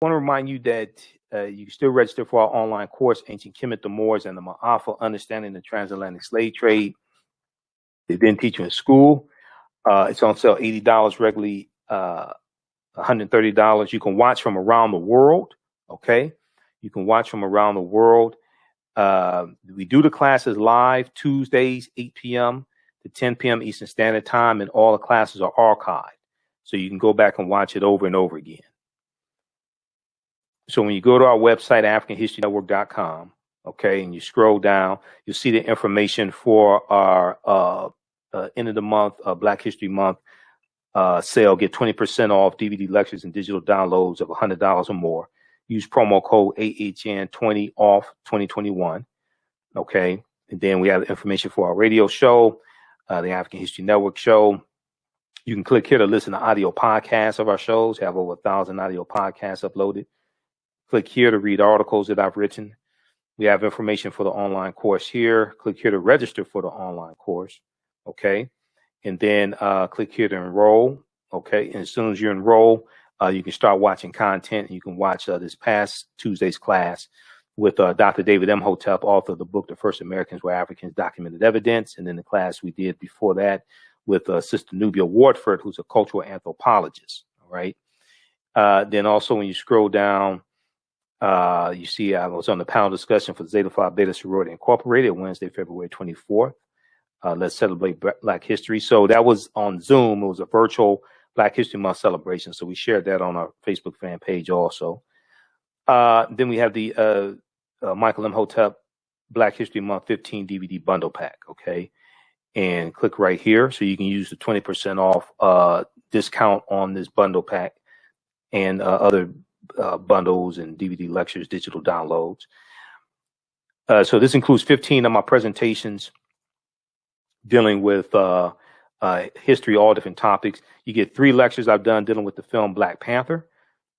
want to remind you that you can still register for our online course, Ancient Kemet, the Moors, and the Maafa, Understanding the Transatlantic Slave Trade. They didn't teach you in school. It's on sale $80 regularly, $130. You can watch from around the world. Okay, you can watch from around the world. We do the classes live Tuesdays, 8 p.m. to 10 p.m. Eastern Standard Time, and all the classes are archived, so you can go back and watch it over and over again. So when you go to our website, AfricanHistoryNetwork.com, okay, and you scroll down, you'll see the information for our end of the month, Black History Month sale. Get 20% off DVD lectures and digital downloads of $100 or more. Use promo code AHN20 off 2021. Okay, and then we have information for our radio show, the African History Network show. You can click here to listen to audio podcasts of our shows. We have over 1,000 audio podcasts uploaded. Click here to read articles that I've written. We have information for the online course here. Click here to register for the online course. Okay. And then click here to enroll. Okay. And as soon as you enroll, you can start watching content. You can watch this past Tuesday's class with Dr. David Imhotep, author of the book, The First Americans Were Africans, Documented Evidence. And then the class we did before that with Sister Nubia Wardford, who's a cultural anthropologist. All right. Then also when you scroll down, you see I was on the panel discussion for Zeta Phi Beta Sorority Incorporated Wednesday, February 24th. Let's celebrate Black history. So that was on Zoom. It was a virtual Black History Month celebration. So we shared that on our Facebook fan page also. Then we have the Michael Imhotep Black History Month 15 DVD bundle pack. Okay. And click right here. So you can use the 20% off discount on this bundle pack and other bundles and DVD lectures, digital downloads. So this includes 15 of my presentations dealing with history, all different topics. You get 3 lectures I've done dealing with the film Black Panther,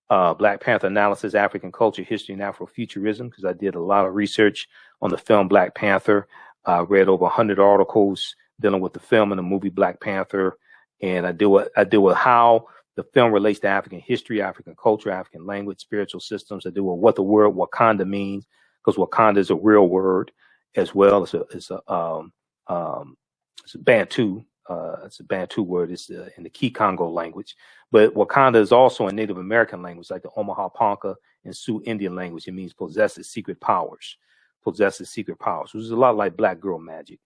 Black Panther analysis, African culture, history, and Afrofuturism, because I did a lot of research on the film Black Panther. I read over 100 articles dealing with the film and the movie Black Panther, and I deal with how the film relates to African history, African culture, African language, spiritual systems. I deal with what the word Wakanda means, because Wakanda is a real word as well. It's a Bantu. It's a Bantu word. It's in the Kikongo language. But Wakanda is also a Native American language, like the Omaha Ponca and Sioux Indian language. It means possesses secret powers. Possesses secret powers, which is a lot like Black girl magic.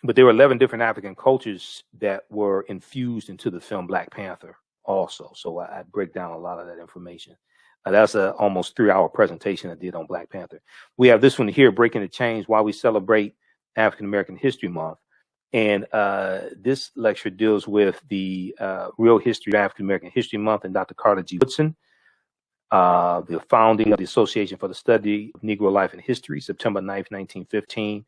But there were 11 different African cultures that were infused into the film Black Panther also. So I break down a lot of that information. That's a almost 3-hour presentation I did on Black Panther. We have this one here, Breaking the Chains, Why We Celebrate African American History Month. And this lecture deals with the real history of African American History Month and Dr. Carter G. Woodson, the founding of the Association for the Study of Negro Life and History, September 9th, 1915.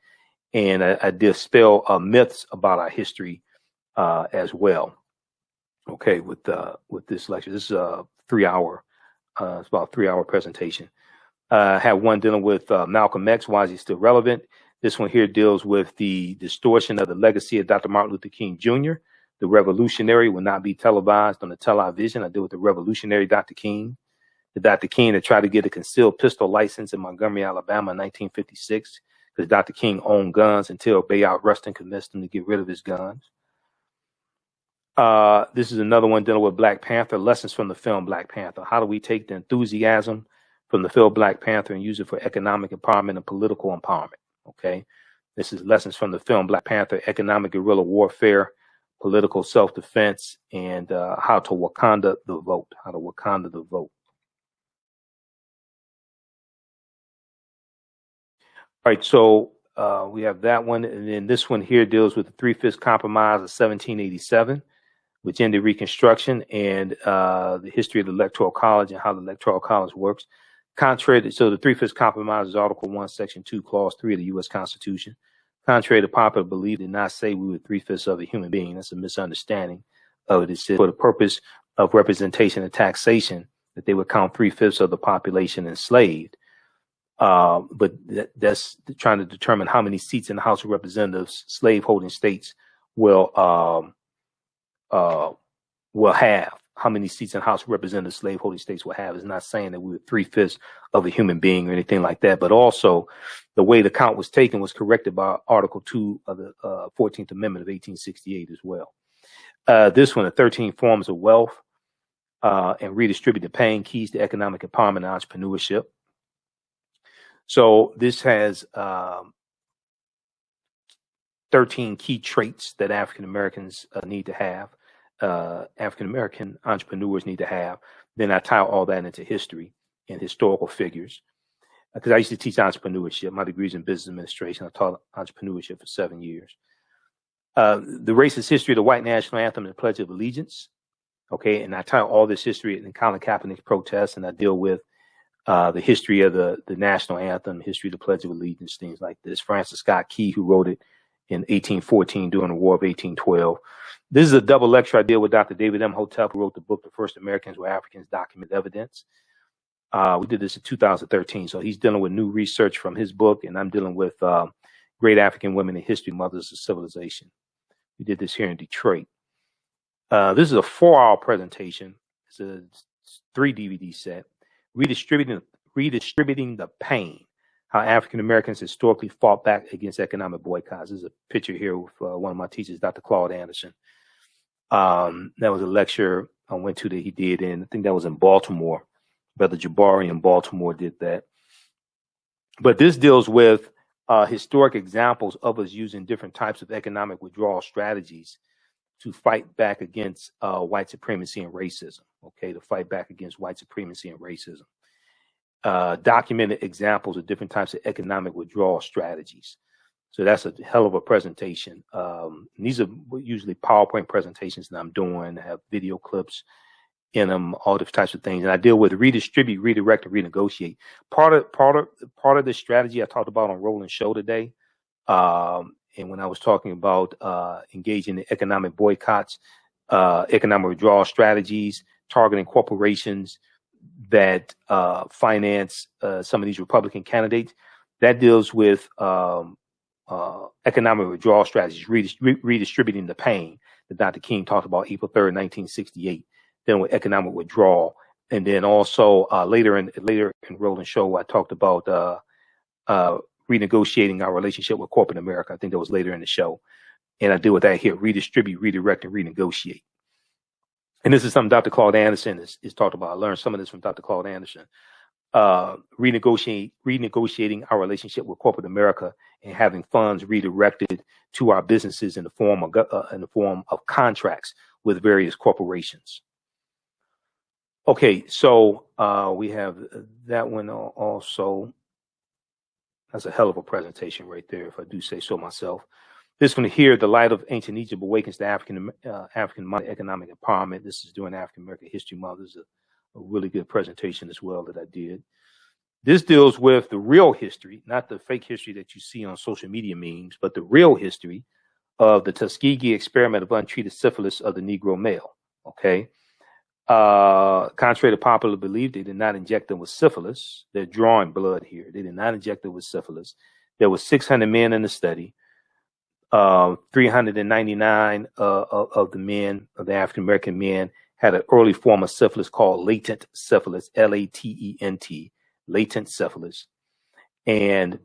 And I dispel myths about our history as well. Okay, with this lecture, this is a 3-hour, it's about a 3-hour presentation. I have one dealing with Malcolm X. Why is he still relevant? This one here deals with the distortion of the legacy of Dr. Martin Luther King Jr. The revolutionary will not be televised on the television. I deal with the revolutionary Dr. King, the Dr. King that tried to get a concealed pistol license in Montgomery, Alabama in 1956. Because Dr. King owned guns until Bayard Rustin convinced him to get rid of his guns. This is another one dealing with Black Panther, lessons from the film Black Panther. How do we take the enthusiasm from the film Black Panther and use it for economic empowerment and political empowerment? Okay, this is lessons from the film Black Panther, economic guerrilla warfare, political self-defense, and how to Wakanda the vote. How to Wakanda the vote. All right, so we have that one, and then this one here deals with the Three-Fifths Compromise of 1787, which ended Reconstruction, and the history of the Electoral College and how the Electoral College works. Contrary to, so the Three-Fifths Compromise is Article 1, Section 2, Clause 3 of the U.S. Constitution. Contrary to popular belief, did not say we were 3/5 of a human being. That's a misunderstanding of it. It said for the purpose of representation and taxation that they would count 3/5 of the population enslaved. But that's trying to determine how many seats in the House of Representatives slave-holding states will have. how many seats in House of Representatives slaveholding states will have. It's not saying that we were 3/5 of a human being or anything like that, but also the way the count was taken was corrected by Article 2 of the 14th Amendment of 1868 as well. This one, the 13 forms of wealth and redistributing pain, keys to economic empowerment and entrepreneurship. So this has 13 key traits that African Americans need to have, African American entrepreneurs need to have. Then I tie all that into history and historical figures. Because I used to teach entrepreneurship. My degree's in business administration. I taught entrepreneurship for 7 years. The racist history of the white national anthem and the Pledge of Allegiance. Okay, and I tie all this history in Colin Kaepernick's protests, and I deal with the history of the national anthem, history of the Pledge of Allegiance, things like this. Francis Scott Key, who wrote it in 1814 during the War of 1812. This is a double lecture I did with Dr. David Imhotep, who wrote the book, The First Americans Were Africans, Document Evidence. We did this in 2013, so he's dealing with new research from his book, and I'm dealing with great African women in history, mothers of civilization. We did this here in Detroit. This is a 4-hour presentation. It's a 3 DVD set. Redistributing the pain, how African Americans historically fought back against economic boycotts. There's a picture here with one of my teachers, Dr. Claude Anderson. That was a lecture I went to that he did, and I think that was in Baltimore. Brother Jabari in Baltimore did that. But this deals with historic examples of us using different types of economic withdrawal strategies to fight back against white supremacy and racism. Okay, to fight back against white supremacy and racism. Documented examples of different types of economic withdrawal strategies. So that's a hell of a presentation. These are usually PowerPoint presentations that I'm doing. I have video clips in them, all different types of things. And I deal with redistribute, redirect, and renegotiate. Part of the strategy I talked about on Roland Show today. And when I was talking about engaging in economic boycotts, economic withdrawal strategies, targeting corporations that finance some of these Republican candidates, that deals with economic withdrawal strategies, redistributing the pain that Dr. King talked about April 3rd, 1968, then with economic withdrawal. And then also later in Roland Show, I talked about renegotiating our relationship with corporate America. I think that was later in the show. And I deal with that here, redistribute, redirect, and renegotiate. And this is something Dr. Claude Anderson is talked about. I learned some of this from Dr. Claude Anderson. Renegotiating our relationship with corporate America and having funds redirected to our businesses in the form of contracts with various corporations. Okay, so we have that one also. That's a hell of a presentation right there, if I do say so myself. This one here, The Light of Ancient Egypt Awakens to African Economic Empowerment. This is during African American History Month. This is a really good presentation as well that I did. This deals with the real history, not the fake history that you see on social media memes, but the real history of the Tuskegee experiment of untreated syphilis of the Negro male. Okay. Contrary to popular belief, they did not inject them with syphilis. They're drawing blood here. They did not inject them with syphilis. There were 600 men in the study. 399 of the men, of the African American men, had an early form of syphilis called latent syphilis, L-A-T-E-N-T, latent syphilis. And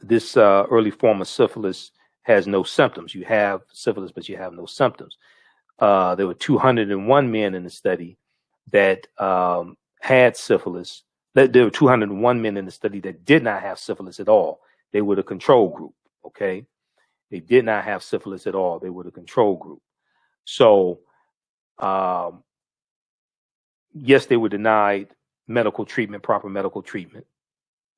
this early form of syphilis has no symptoms. You have syphilis, but you have no symptoms. There were 201 men in the study that had syphilis. There were 201 men in the study that did not have syphilis at all. They were the control group. Okay, they did not have syphilis at all. They were the control group. So, yes, they were denied medical treatment, proper medical treatment.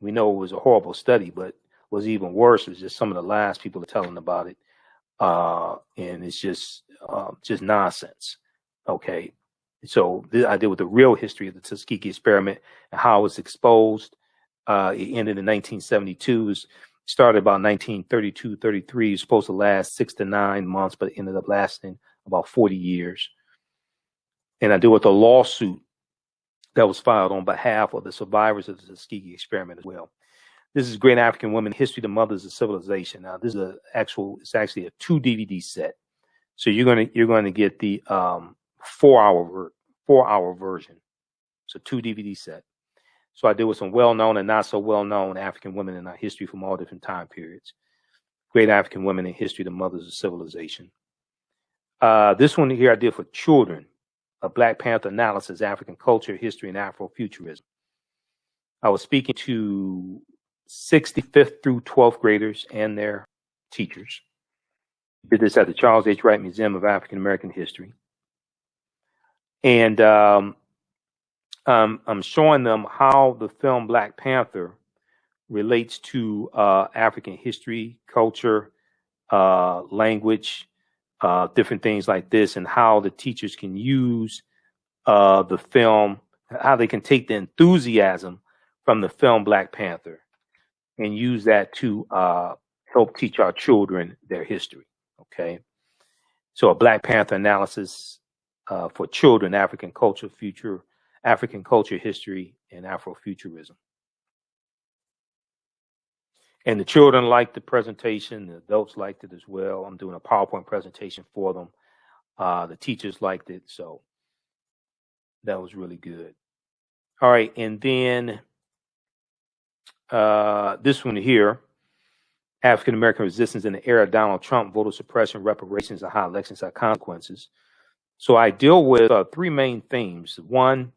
We know it was a horrible study, but what's even worse is just some of the lies people are telling about it. And it's just nonsense. Okay. So I deal with the real history of the Tuskegee experiment and how it was exposed. It ended in 1972. It started about 1932, 33. It was supposed to last 6 to 9 months, but it ended up lasting about 40 years. And I deal with a lawsuit that was filed on behalf of the survivors of the Tuskegee experiment as well. This is Great African Women, History, the Mothers of Civilization. Now, this is it's actually a 2 DVD set. So you're going to get the 4-hour version. It's a 2 DVD set. So I did with some well-known and not so well-known African women in our history from all different time periods. Great African women in history, the mothers of civilization. This one here I did for children, a Black Panther analysis, African culture, history, and Afrofuturism. I was speaking to 65th through 12th graders and their teachers. Did this at the Charles H. Wright Museum of African American History. And I'm showing them how the film Black Panther relates to African history, culture, language, different things like this, and how the teachers can use the film, how they can take the enthusiasm from the film Black Panther and use that to help teach our children their history. Okay, so a Black Panther analysis for children, African culture, history, and Afrofuturism. And the children liked the presentation. The adults liked it as well. I'm doing a PowerPoint presentation for them. The teachers liked it. So that was really good. All right. And then this one here, African American resistance in the era of Donald Trump, voter suppression, reparations, and how elections have consequences. So I deal with 3 main themes. One,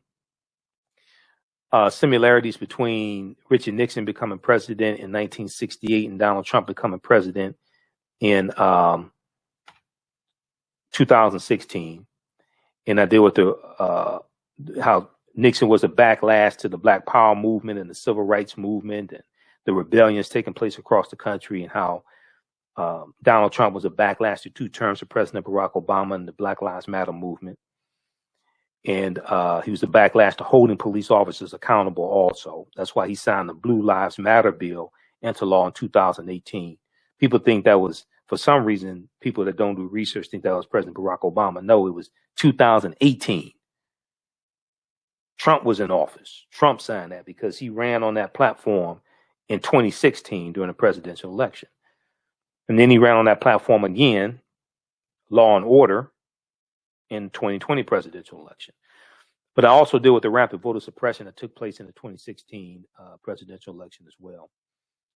similarities between Richard Nixon becoming president in 1968 and Donald Trump becoming president in 2016. And I deal with how Nixon was a backlash to the Black Power movement and the Civil Rights movement and the rebellions taking place across the country, and how Donald Trump was a backlash to 2 terms of President Barack Obama and the Black Lives Matter movement. And he was a backlash to holding police officers accountable also. That's why he signed the Blue Lives Matter bill into law in 2018. People think that was, for some reason, people that don't do research think that was President Barack Obama. No, it was 2018. Trump was in office. Trump signed that because he ran on that platform in 2016 during the presidential election. And then he ran on that platform again, law and order, in 2020 presidential election. But I also deal with the rapid voter suppression that took place in the 2016 presidential election as well,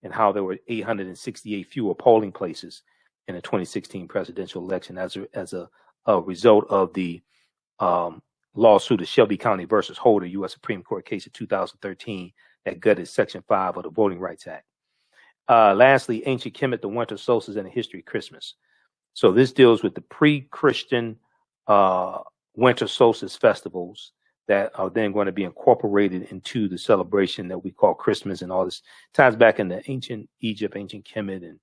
and how there were 868 fewer polling places in the 2016 presidential election as a result of the lawsuit of Shelby County versus Holder, U.S. Supreme Court case of 2013 that gutted Section 5 of the Voting Rights Act. Lastly, ancient Kemet, the winter solstice, and the history of Christmas. So this deals with the pre-Christian winter solstice festivals that are then going to be incorporated into the celebration that we call Christmas, and all this ties back into ancient Egypt, ancient Kemet, and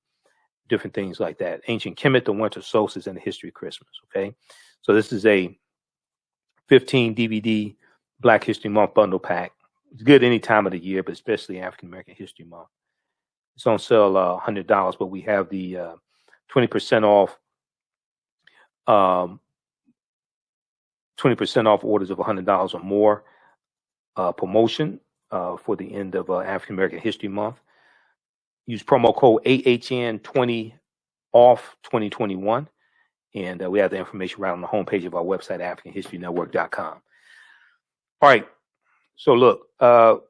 different things like that. Ancient Kemet, the winter solstice, and the history of Christmas. Okay, so this is a 15 DVD Black History Month bundle pack. It's good any time of the year, but especially African American History Month. It's on sale $100, but we have the 20% off. 20% off orders of $100 or more promotion for the end of African American History Month. Use promo code AHN20 off 2021, and we have the information right on the homepage of our website, AfricanHistoryNetwork.com. All right, so look,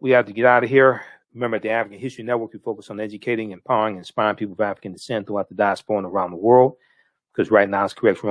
we have to get out of here. Remember, at the African History Network, we focus on educating, empowering, and inspiring people of African descent throughout the diaspora and around the world, because right now it's correct, wrong,